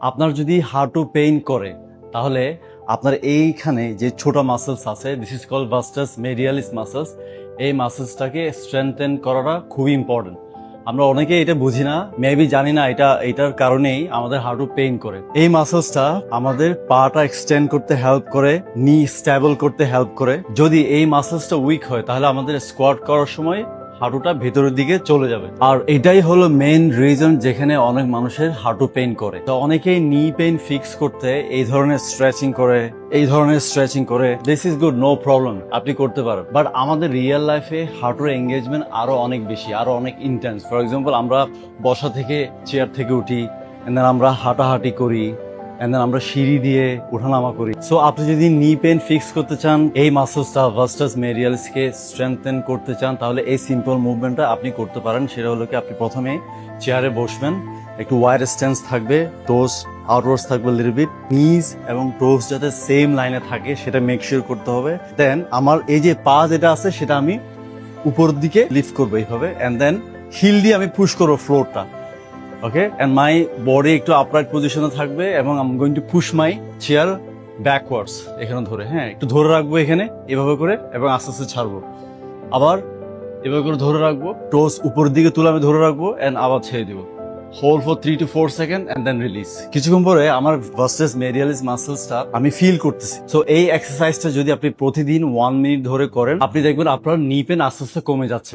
আপনার যদি হাঁটু পেইন করে তাহলে আপনার এইখানে যে ছোট মাসেলস আছে, দিস ইজ কল্ড ভাস্টাস মেডিয়ালিস মাসেলস, এই মাসেলসটাকে স্ট্রেংথেন করাটা খুবই ইম্পর্টেন্ট। আমরা অনেকে এটা বুঝি না, মেবি জানি না এটার কারণেই আমাদের হাঁটু পেইন করে। এই মাসেলসটা আমাদের পাটা এক্সটেন্ড করতে হেল্প করে, নি স্টেবল করতে হেল্প করে। যদি এই মাসেলসটা উইক হয় তাহলে আমাদের স্কোয়াট করার সময় হাঁটুটা ভেতরের দিকে চলে যাবে। আর এটাই হলো মেইন রিজন যেখানে অনেক মানুষের হাঁটু পেইন করে। তো অনেকেই নি পেইন ফিক্স করতে এই ধরনের স্ট্রেচিং করে, this is good, no problem, আপনি করতে পারেন। বাট আমাদের রিয়েল লাইফে হাঁটুর এঙ্গেজমেন্ট আরো অনেক বেশি, আরো অনেক ইন্টেন্স। ফর এক্সাম্পল, আমরা বসা থেকে চেয়ার থেকে উঠি, এন্ড দেন আমরা হাঁটাহাঁটি করি, এন্ড দেন আমরা সিঁড়ি দিয়ে উঠানামা করি। সো আপনি যদি নি পেন ফিক্স করতে চান, এই মাসলসটা ভাস্টাস মেডিয়ালিসকে স্ট্রেংথেন করতে চান, তাহলে এই সিম্পল মুভমেন্টটা আপনি করতে পারেন। সেটা হলো কি, আপনি প্রথমে চেয়ারে বসবেন, একটু ওয়াইড স্ট্যান্স থাকবে, টোস আউটওয়ার্ডস থাকবে লিটল বিট, নিজ এবং টোস যাতে সেম লাইনে থাকে সেটা মেক শিওর করতে হবে। দেন আমার এই যে পা যেটা আছে সেটা আমি উপরের দিকে লিফট করবো এইভাবে, এন্ড দেন হিল দিয়ে আমি পুশ করবো ফ্লোরটা। ওকে, এন্ড মাই বডি একটু আপরাইট পজিশনে থাকবে এবং I am going to push my chair backwards, এখানে ধরে, হ্যাঁ একটু ধরে রাখবো এখানে এভাবে করে, এবং আস্তে আস্তে ছাড়বো। আবার এভাবে করে ধরে রাখবো, টোস উপরের দিকে তুলে আমি ধরে রাখবো, এন্ড আবার ছেড়ে দিব। Hold for 3 to 4 second and then release. কিছুক্ষণ পরে আমার ভাস্টাস মেডিয়ালিস মাসেলসটা আমি ফিল করতেছি। সো এই এক্সারসাইজটা যদি আপনি প্রতিদিন 1 মিনিট ধরে করেন, আপনি দেখবেন আপনার নি পেন আস্তে আস্তে কমে যাচ্ছে।